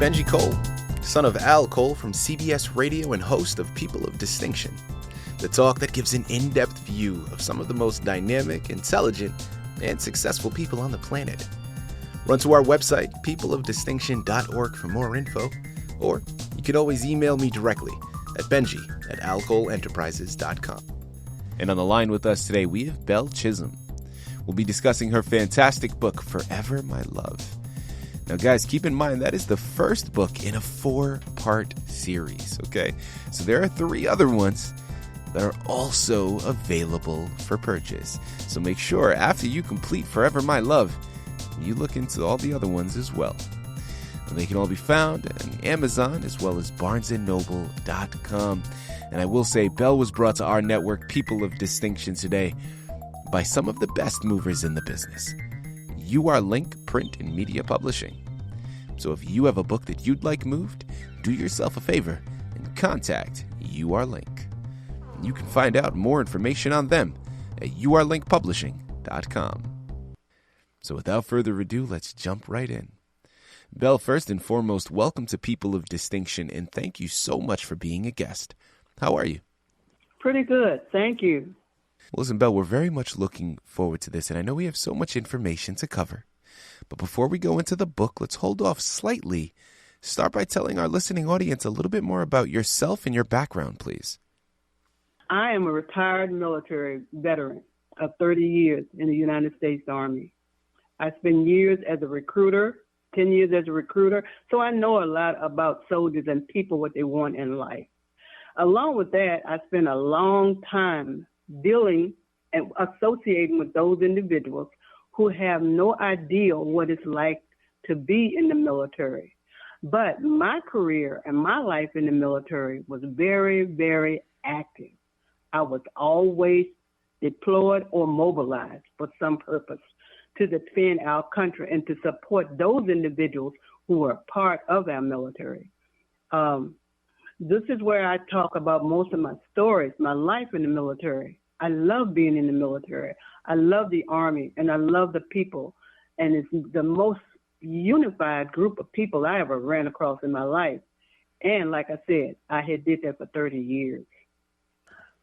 Benji Cole, son of Al Cole from CBS Radio and host of People of Distinction, the talk that gives an in-depth view of some of the most dynamic, intelligent, and successful people on the planet. Run to our website, peopleofdistinction.org for more info, or you can always email me directly at benji@alcoleenterprises.com. And on the line with us today, we have Belle Chisholm. We'll be discussing her fantastic book, Forever My Love. Now, guys, keep in mind that is the first book in a 4-part series, okay? So there are 3 other ones that are also available for purchase. So make sure after you complete Forever My Love, you look into all the other ones as well. And they can all be found on Amazon as well as barnesandnoble.com. And I will say, Belle was brought to our network, People of Distinction, today by some of the best movers in the business. UR Link Print and Media Publishing. So if you have a book that you'd like moved, do yourself a favor and contact UR Link. You can find out more information on them at urlinkpublishing.com. So without further ado, let's jump right in. Belle, first and foremost, welcome to People of Distinction, and thank you so much for being a guest. How are you? Pretty good, thank you. Listen, Belle, we're very much looking forward to this, and I know we have so much information to cover. But before we go into the book, let's hold off slightly. Start by telling our listening audience a little bit more about yourself and your background, please. I am a retired military veteran of 30 years in the United States Army. I spent years as a recruiter, 10 years as a recruiter, so I know a lot about soldiers and people, what they want in life. Along with that, I spent a long time dealing and associating with those individuals who have no idea what it's like to be in the military. But my career and my life in the military was very, very active. I was always deployed or mobilized for some purpose to defend our country and to support those individuals who were part of our military. This is where I talk about most of my stories, my life in the military. I love being in the military. I love the Army, and I love the people. And it's the most unified group of people I ever ran across in my life. And like I said, I had did that for 30 years.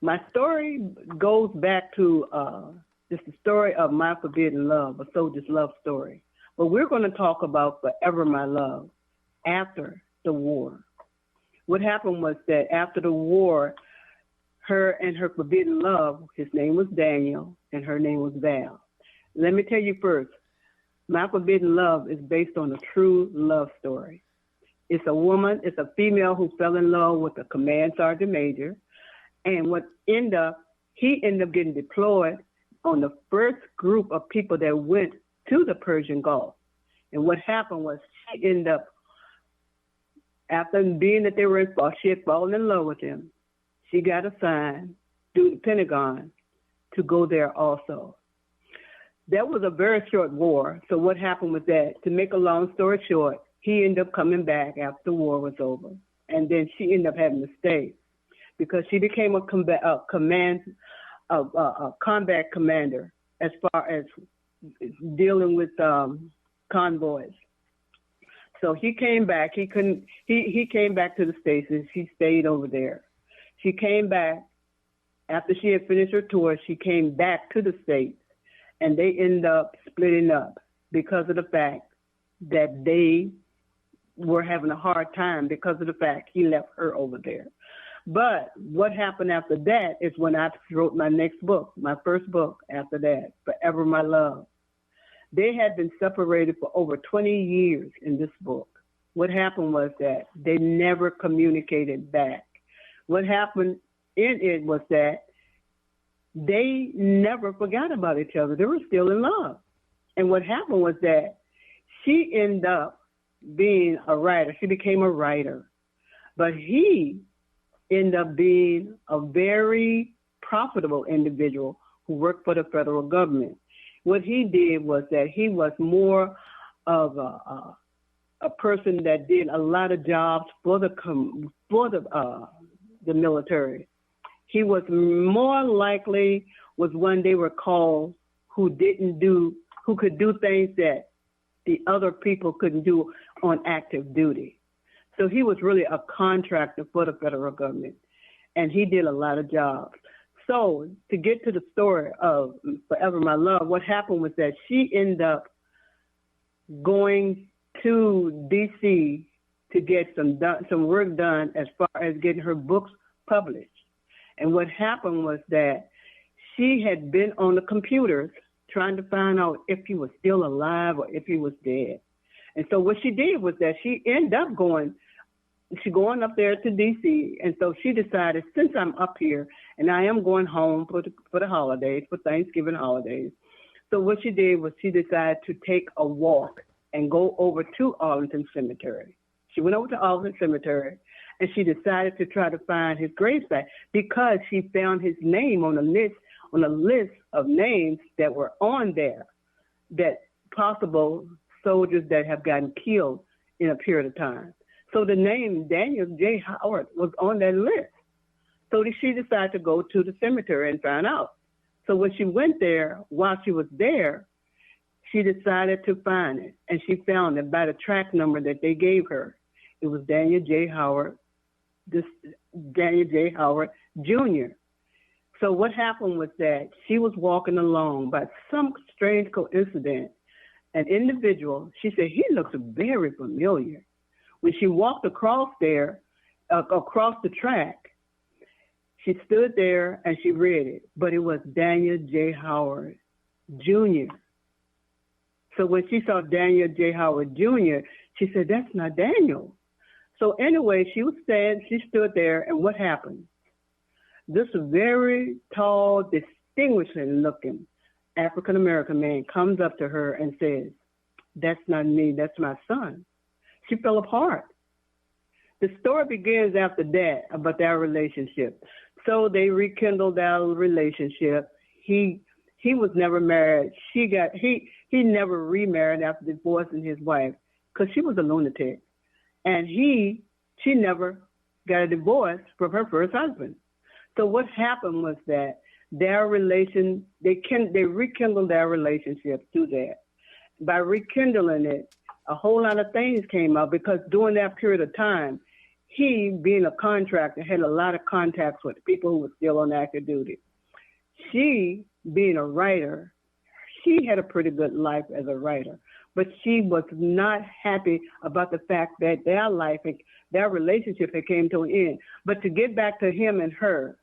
My story goes back to just the story of my forbidden love, a soldier's love story. But we're going to talk about Forever My Love after the war. What happened was that after the war, her and her forbidden love, his name was Daniel, and her name was Val. Let me tell you first, my forbidden love is based on a true love story. It's a female who fell in love with a command sergeant major, and he ended up getting deployed on the first group of people that went to the Persian Gulf. And what happened was she ended up, after being that they were in, she had fallen in love with him. She got assigned through the Pentagon to go there also. That was a very short war. So what happened with that? To make a long story short, he ended up coming back after the war was over. And then she ended up having to stay because she became a combat commander as far as dealing with convoys. So he came back. He came back to the States, and she stayed over there. She came back after she had finished her tour. She came back to the States, and they ended up splitting up because of the fact that they were having a hard time because of the fact he left her over there. But what happened after that is when I wrote my next book, my first book after that, Forever My Love. They had been separated for over 20 years in this book. What happened was that they never communicated back. What happened in it was that they never forgot about each other. They were still in love. And what happened was that she ended up being a writer. She became a writer. But he ended up being a very profitable individual who worked for the federal government. What he did was that he was more of a person that did a lot of jobs for the military. He was more likely was one they were called who could do things that the other people couldn't do on active duty. So he was really a contractor for the federal government, and he did a lot of jobs. So to get to the story of Forever My Love, what happened was that she ended up going to D.C. to get some work done as far as getting her books published. And what happened was that she had been on the computers trying to find out if he was still alive or if he was dead. And so what she did was that she ended up going up there to D.C. And so she decided, since I'm up here and I am going home for the holidays, for Thanksgiving holidays. So what she did was she decided to take a walk and go over to Arlington Cemetery. She went over to Arlington Cemetery and she decided to try to find his gravesite because she found his name on a list of names that were on there, that possible soldiers that have gotten killed in a period of time. So the name Daniel J. Howard was on that list. So she decided to go to the cemetery and find out. So when she went there, while she was there, she decided to find it. And she found it by the track number that they gave her. It was Daniel J. Howard, Daniel J. Howard Jr. So what happened was that she was walking along by some strange coincidence. An individual, she said, he looks very familiar. When she walked across there, across the track, she stood there and she read it, but it was Daniel J. Howard Jr. So when she saw Daniel J. Howard Jr., she said, that's not Daniel. So anyway, she stood there, and what happened? This very tall, distinguished-looking African-American man comes up to her and says, that's not me, that's my son. She fell apart. The story begins after that about their relationship. So they rekindled their relationship. He was never married. He never remarried after divorcing his wife because she was a lunatic. And she never got a divorce from her first husband. So what happened was that they rekindled their relationship through that. By rekindling it, a whole lot of things came up because during that period of time, he, being a contractor, had a lot of contacts with people who were still on active duty. She, being a writer, she had a pretty good life as a writer, but she was not happy about the fact that their relationship had came to an end. But to get back to him and her,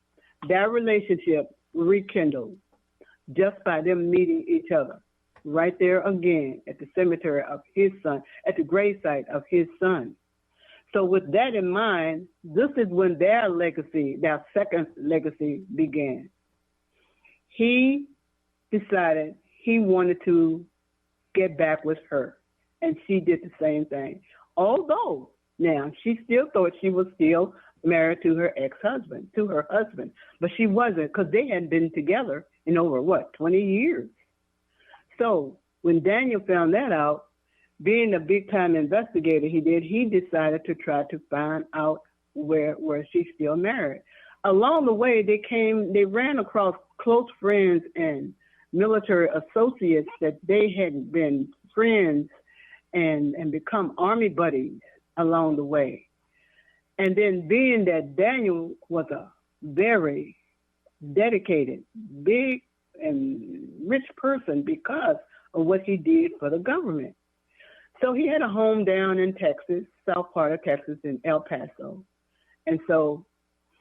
their relationship rekindled just by them meeting each other right there again at the cemetery of his son, at the gravesite of his son. So with that in mind, this is when their second legacy began. He decided he wanted to get back with her, and she did the same thing. Although now she still thought she was still married to her ex-husband, to her husband, but she wasn't because they hadn't been together in over 20 years. So when Daniel found that out, being a big-time investigator he decided to try to find out where she's still married. Along the way, they ran across close friends and military associates that they had been friends and become Army buddies along the way. And then being that Daniel was a very dedicated, big and rich person because of what he did for the government. So he had a home down in Texas, south part of Texas in El Paso. And so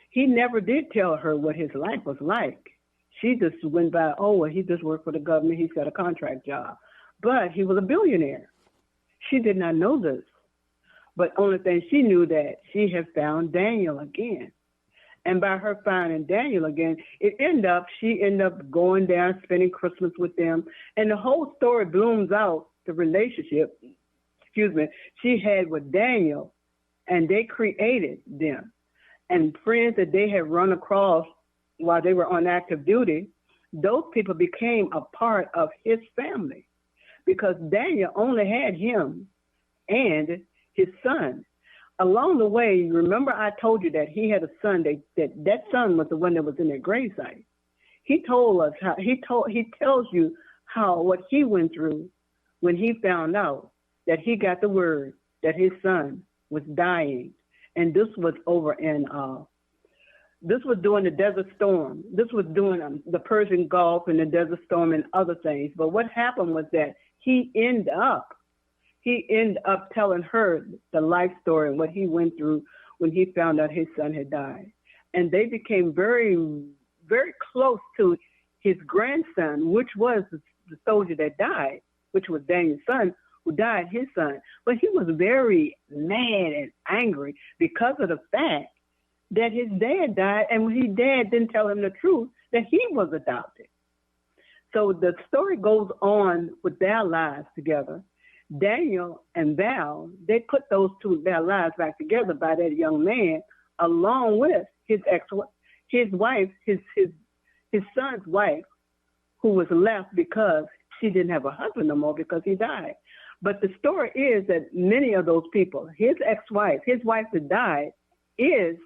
he never did tell her what his life was like. She just went by, he just worked for the government. He's got a contract job. But he was a billionaire. She did not know this. But only thing she knew that she had found Daniel again. And by her finding Daniel again, she ended up going down, spending Christmas with them. And the whole story blooms out the relationship, she had with Daniel, and they created them. And friends that they had run across while they were on active duty, those people became a part of his family because Daniel only had him and his son. Along the way, remember I told you that he had a son, that son was the one that was in their gravesite. He told us he tells you what he went through when he found out that he got the word that his son was dying. And this was over in, this was during the Desert Storm. This was during the Persian Gulf and the Desert Storm and other things. But what happened was that he ended up telling her the life story and what he went through when he found out his son had died. And they became very, very close to his grandson, which was the soldier that died, which was Daniel's son, who died, his son. But he was very mad and angry because of the fact that his dad died, and his dad didn't tell him the truth that he was adopted. So the story goes on with their lives together. Daniel and Val, they put their lives back together by that young man, along with his wife, his son's wife, who was left because she didn't have a husband no more because he died. But the story is that many of those people, his ex-wife, his wife that died, is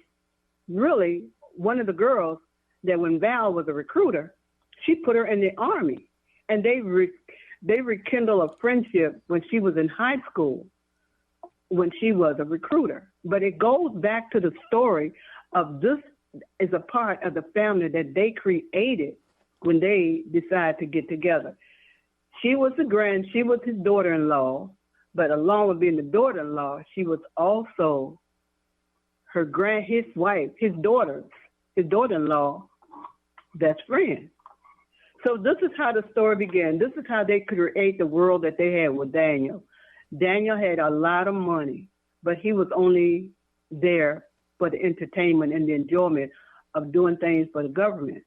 really one of the girls that when Val was a recruiter, she put her in the Army. And they rekindle a friendship when she was in high school, when she was a recruiter. But it goes back to the story of this is a part of the family that they created when they decided to get together. She was his daughter-in-law, but along with being the daughter-in-law, she was also his wife, his daughter-in-law best friend. So this is how the story began. This is how they create the world that they had with Daniel. Daniel had a lot of money, but he was only there for the entertainment and the enjoyment of doing things for the government.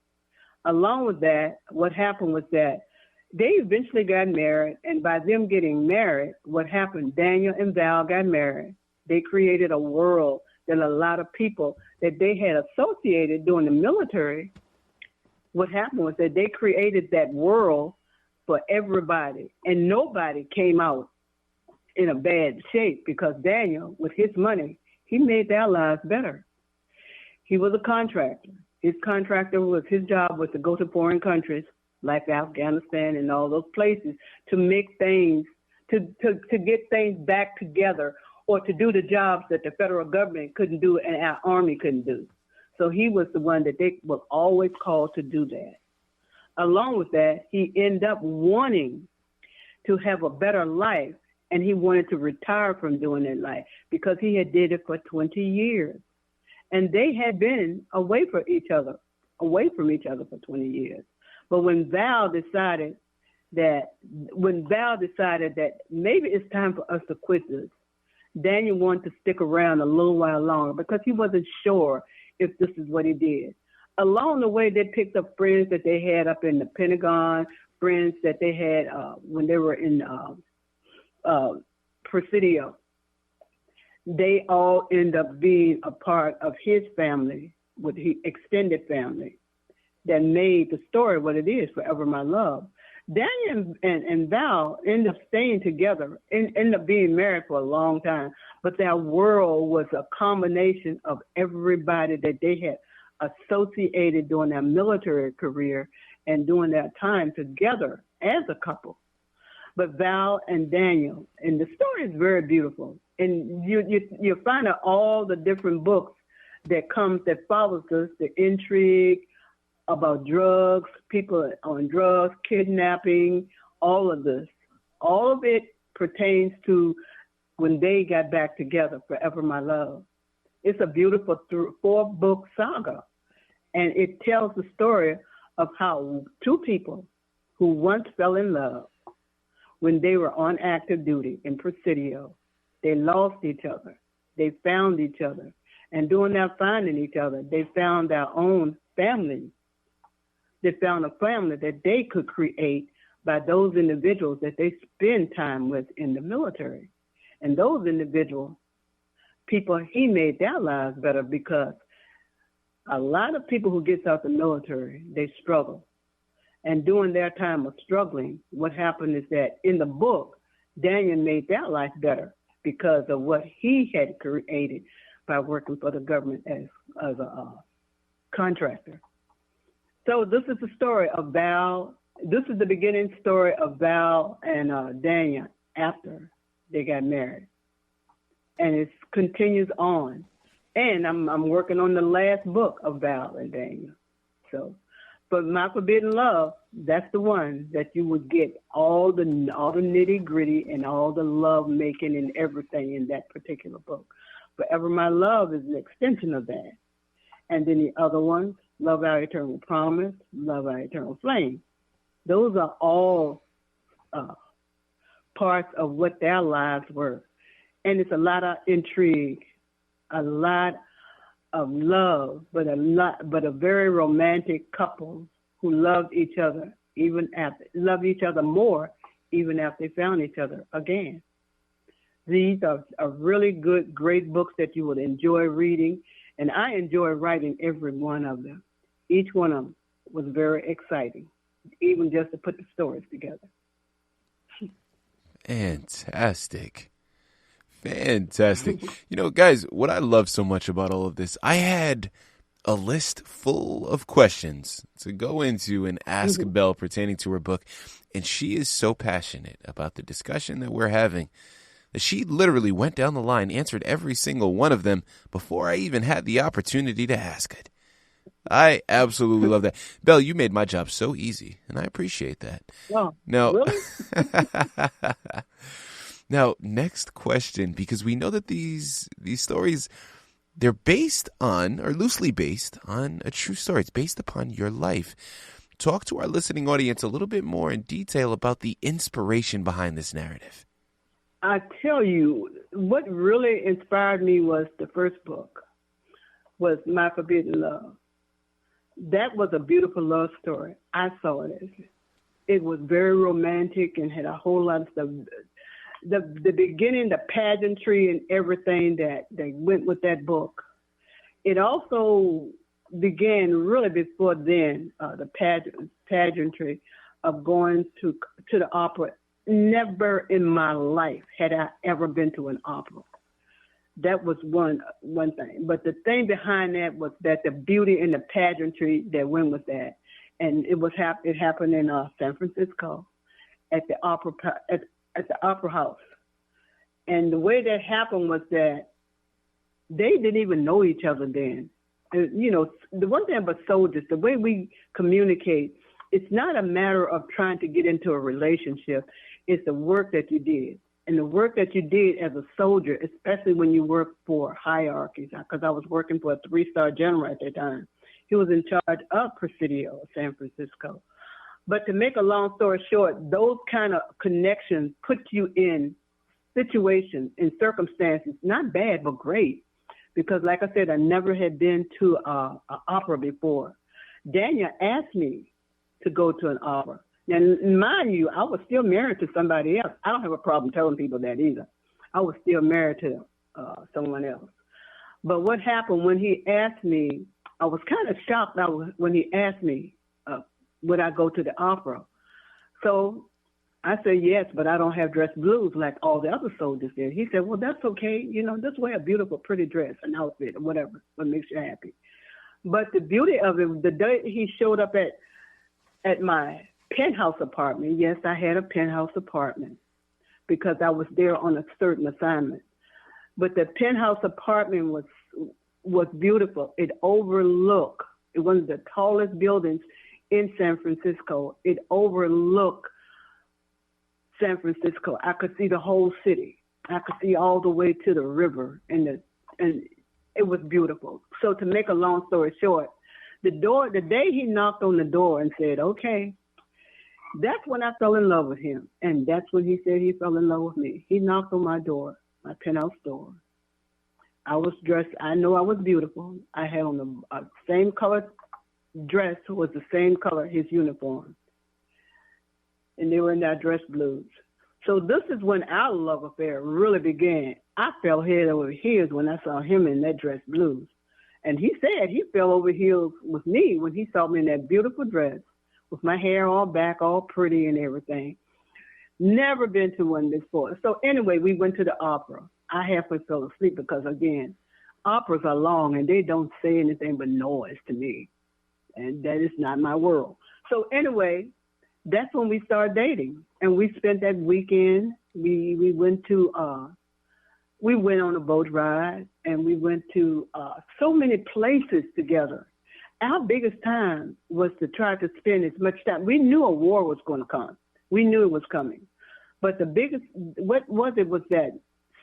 Along with that, what happened was that they eventually got married, and by them getting married, what happened, Daniel and Val got married. They created a world that a lot of people that they had associated during the military, what happened was that they created that world for everybody, and nobody came out in a bad shape because Daniel, with his money, he made their lives better. He was a contractor. His job was to go to foreign countries like Afghanistan and all those places to make things, to get things back together, or to do the jobs that the federal government couldn't do and our Army couldn't do. So he was the one that they were always called to do that. Along with that, he ended up wanting to have a better life, and he wanted to retire from doing that life because he had did it for 20 years. And they had been away from each other for 20 years. But when Val decided that maybe it's time for us to quit this, Daniel wanted to stick around a little while longer because he wasn't sure if this is what he did. Along the way, they picked up friends that they had up in the Pentagon, friends that they had when they were in Presidio. They all end up being a part of his family, with his extended family, that made the story what it is, Forever My Love. Daniel and Val end up staying together, end up being married for a long time, but their world was a combination of everybody that they had associated during their military career and during their time together as a couple. But Val and Daniel, and the story is very beautiful. And you find out all the different books that follows us, the intrigue about drugs, people on drugs, kidnapping, all of this. All of it pertains to when they got back together, Forever My Love. It's a beautiful 4-book saga, and it tells the story of how two people who once fell in love when they were on active duty in Presidio, they lost each other. They found each other. And during that finding each other, they found their own family. They found a family that they could create by those individuals that they spend time with in the military. And those individual people, he made their lives better because a lot of people who gets out the military, they struggle. And during their time of struggling, what happened is that in the book, Daniel made their life better because of what he had created by working for the government as a contractor. So this is the story of Val. This is the beginning story of Val and Daniel after they got married. And it's continues on. And I'm working on the last book of Val and Daniel. So, but My Forbidden Love, that's the one that you would get all the nitty gritty and all the love making and everything in that particular book. Forever My Love is an extension of that. And then the other ones, Love Our Eternal Promise, Love Our Eternal Flame. Those are all parts of what their lives were. And it's a lot of intrigue, a lot of love, but a very romantic couple who loved each other loved each other more even after they found each other again. These are really good, great books that you would enjoy reading, and I enjoy writing every one of them. Each one of them was very exciting, even just to put the stories together. Fantastic. You know, guys, what I love so much about all of this, I had a list full of questions to go into and ask Belle pertaining to her book. And she is so passionate about the discussion that we're having that she literally went down the line, answered every single one of them before I even had the opportunity to ask it. I absolutely love that. Belle, you made my job so easy, and I appreciate that. Oh, now, really? Now, next question, because we know that these stories, they're based on, or loosely based on, a true story. It's based upon your life. Talk to our listening audience a little bit more in detail about the inspiration behind this narrative. I tell you, what really inspired me was the first book, was My Forbidden Love. That was a beautiful love story. I saw it as it was very romantic and had a whole lot of stuff. The beginning, the pageantry and everything that went with that book. It also began really before then, the pageantry of going to the opera. Never in my life had I ever been to an opera. That was one thing. But the thing behind that was that the beauty and the pageantry that went with that. And it happened in San Francisco at the opera house. And the way that happened was that they didn't even know each other then. You know, the one thing about soldiers, the way we communicate, it's not a matter of trying to get into a relationship. It's the work that you did. And the work that you did as a soldier, especially when you work for hierarchies, because I was working for a 3-star general at that time. He was in charge of Presidio, San Francisco. But to make a long story short, those kind of connections put you in situations, in circumstances, not bad, but great. Because like I said, I never had been to an opera before. Daniel asked me to go to an opera. Now, mind you, I was still married to somebody else. I don't have a problem telling people that either. I was still married to someone else. But what happened when he asked me, I was kind of shocked when he asked me, would I go to the opera? So I said, yes, but I don't have dress blues like all the other soldiers did. He said, well, that's okay. You know, just wear a beautiful, pretty dress, an outfit, or whatever, what makes you happy. But the beauty of it, the day he showed up at my penthouse apartment, yes, I had a penthouse apartment because I was there on a certain assignment. But the penthouse apartment was beautiful. It overlooked, it was one of the tallest buildings in San Francisco. It overlooked San Francisco. I could see the whole city. I could see all the way to the river, and it was beautiful. So to make a long story short, the day he knocked on the door and said, okay, that's when I fell in love with him. And that's when he said he fell in love with me. He knocked on my door, my penthouse door. I was dressed, I know I was beautiful. I had on the same color dress, was the same color, his uniform. And they were in that dress blues. So this is when our love affair really began. I fell head over heels when I saw him in that dress blues. And he said he fell over heels with me when he saw me in that beautiful dress with my hair all back, all pretty and everything. Never been to one before. So anyway, we went to the opera. I halfway fell asleep because, again, operas are long and they don't say anything but noise to me. And that is not my world. So anyway, that's when we started dating. And we spent that weekend. We went to we went on a boat ride, and we went to so many places together. Our biggest time was to try to spend as much time. We knew a war was going to come. We knew it was coming. But the biggest, what was that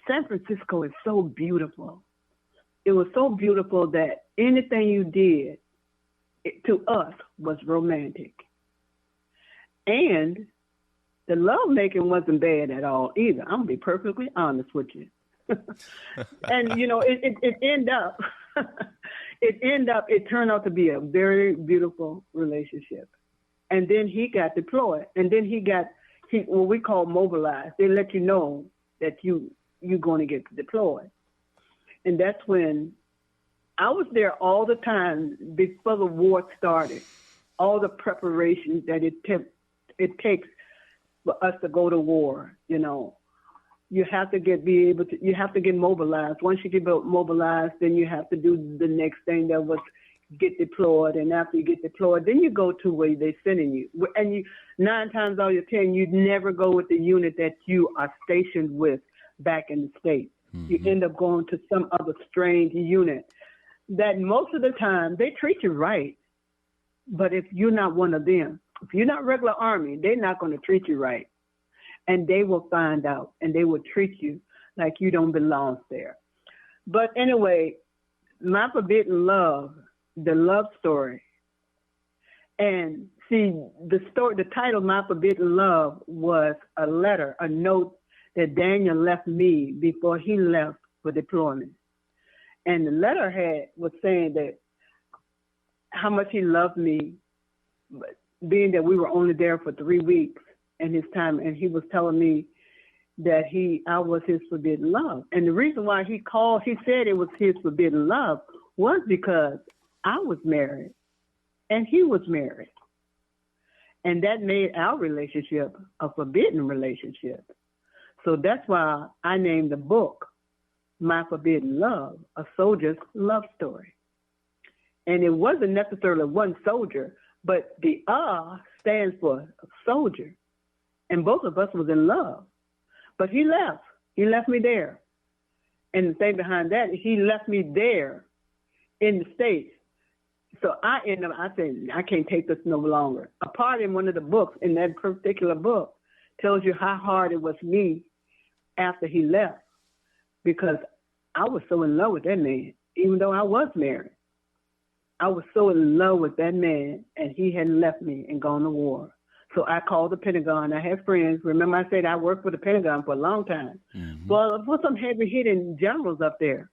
San Francisco is so beautiful. It was so beautiful that anything you did, to us, was romantic. And the lovemaking wasn't bad at all either. I'm going to be perfectly honest with you. And, you know, it turned out to be a very beautiful relationship. And then he got deployed. And then what we call mobilized. They let you know that you're going to get deployed. And that's when I was there all the time before the war started, all the preparations that it takes for us to go to war. You know, you have to get mobilized. Once you get mobilized, then you have to do the next thing that was get deployed. And after you get deployed, then you go to where they're sending you. And you 9 times out of 10, you'd never go with the unit that you are stationed with back in the States. Mm-hmm. You end up going to some other strange unit that most of the time they treat you right. But if you're not one of them, if you're not regular Army, they're not going to treat you right. And they will find out, and they will treat you like you don't belong there. But anyway, My Forbidden Love, the love story. And see, the title, My Forbidden Love, was a letter, a note that Daniel left me before he left for deployment. And the letter was saying that how much he loved me, being that we were only there for 3 weeks in his time, and he was telling me that I was his forbidden love. And the reason why he said it was his forbidden love was because I was married and he was married. And that made our relationship a forbidden relationship. So that's why I named the book My Forbidden Love, a soldier's love story. And it wasn't necessarily one soldier, but the stands for soldier. And both of us was in love. But he left. He left me there. And the thing behind that, he left me there in the States. So I said, I can't take this no longer. A part in one of the books, in that particular book, tells you how hard it was me after he left, because I was so in love with that man, even though I was married. I was so in love with that man, and he had left me and gone to war. So I called the Pentagon. I had friends. Remember, I said I worked for the Pentagon for a long time. Mm-hmm. Well, for some heavy-hitting generals up there,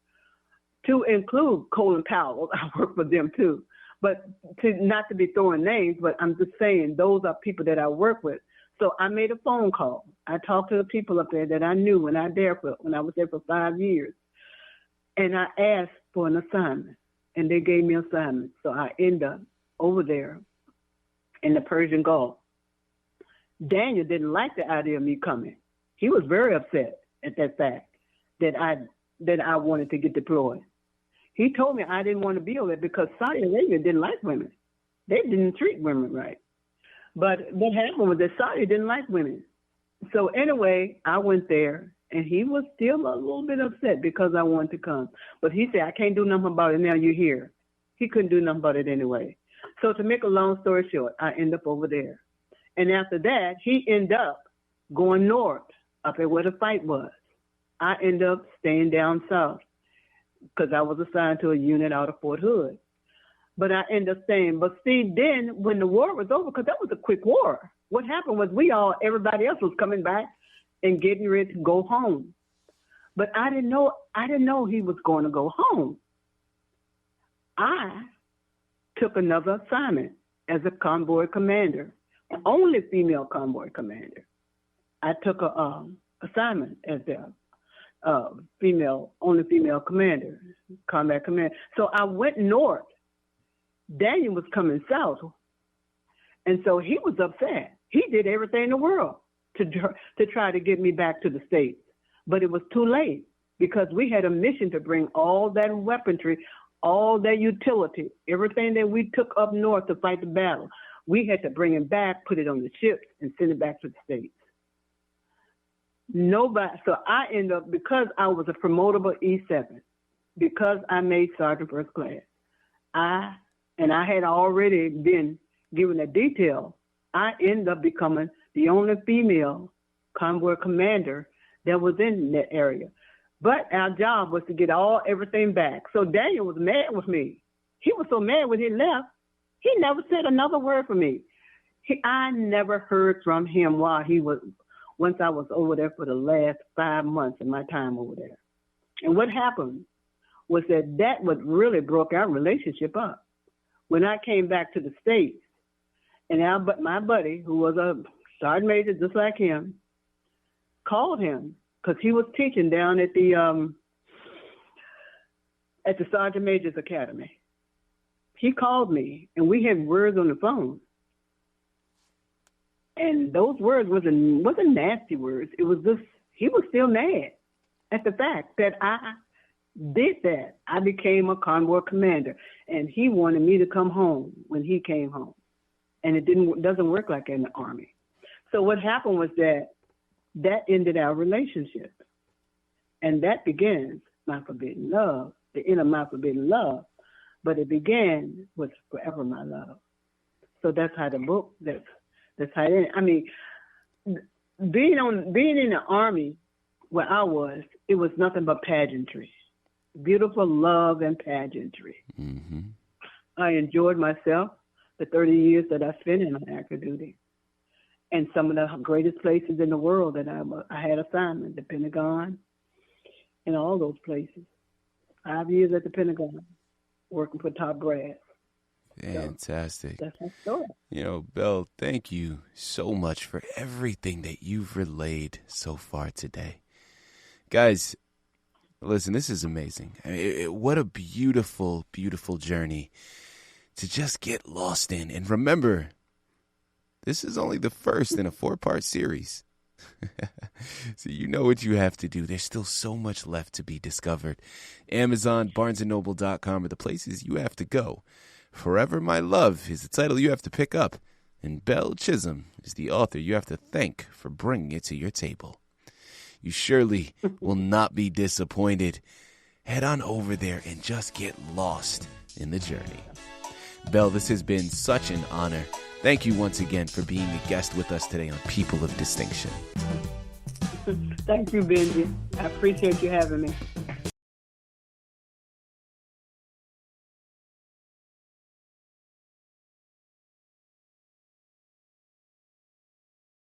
to include Colin Powell, I worked for them too. But not to be throwing names, but I'm just saying those are people that I work with. So I made a phone call. I talked to the people up there that I knew when I was there for 5 years. And I asked for an assignment, and they gave me an assignment. So I ended up over there in the Persian Gulf. Daniel didn't like the idea of me coming. He was very upset at that fact that I wanted to get deployed. He told me I didn't want to be over there because Saudi Arabia didn't like women. They didn't treat women right. But what happened was that Saudi didn't like women. So anyway, I went there, and he was still a little bit upset because I wanted to come. But he said, I can't do nothing about it now you're here. He couldn't do nothing about it anyway. So to make a long story short, I ended up over there. And after that, he ended up going north, up at where the fight was. I ended up staying down south because I was assigned to a unit out of Fort Hood. But I ended up staying. But see, then when the war was over, because that was a quick war, what happened was everybody else was coming back and getting ready to go home. But I didn't know he was going to go home. I took another assignment as a convoy commander, only female convoy commander. I took a assignment as the only female commander, combat commander. So I went north. Daniel was coming south. And so he was upset. He did everything in the world to try to get me back to the States. But it was too late because we had a mission to bring all that weaponry, all that utility, everything that we took up north to fight the battle. We had to bring it back, put it on the ships, and send it back to the States. Nobody. So I ended up, because I was a promotable E7, because I made Sergeant First Class, I had already been given a detail. I ended up becoming the only female convoy commander that was in that area. But our job was to get everything back. So Daniel was mad with me. He was so mad when he left, he never said another word for me. I never heard from him once I was over there for the last 5 months of my time over there. And what happened was that what really broke our relationship up. When I came back to the States, and my buddy, who was a sergeant major just like him, called him because he was teaching down at the Sergeant Major's Academy. He called me, and we had words on the phone. And those words wasn't nasty words. It was just, he was still mad at the fact that I did that. I became a convoy commander, and he wanted me to come home when he came home. And it doesn't work like that in the Army. So what happened was that ended our relationship. And that begins my forbidden love, the end of my forbidden love. But it began with Forever My Love. So that's how the book, that's how it ended. I mean, being in the Army where I was, it was nothing but pageantry. Beautiful love and pageantry. Mm-hmm. I enjoyed myself the 30 years that I spent in active duty. And some of the greatest places in the world that I had assignment, the Pentagon and all those places. 5 years at the Pentagon, working for top brass. Fantastic. So, that's my story. You know, Belle, thank you so much for everything that you've relayed so far today. Guys, listen, this is amazing. I mean, what a beautiful, beautiful journey to just get lost in. And remember, this is only the first in a 4-part series. So you know what you have to do. There's still so much left to be discovered. Amazon, BarnesandNoble.com are the places you have to go. Forever My Love is the title you have to pick up. And Belle Chisholm is the author you have to thank for bringing it to your table. You surely will not be disappointed. Head on over there and just get lost in the journey. Belle, this has been such an honor. Thank you once again for being a guest with us today on People of Distinction. Thank you, Benji. I appreciate you having me.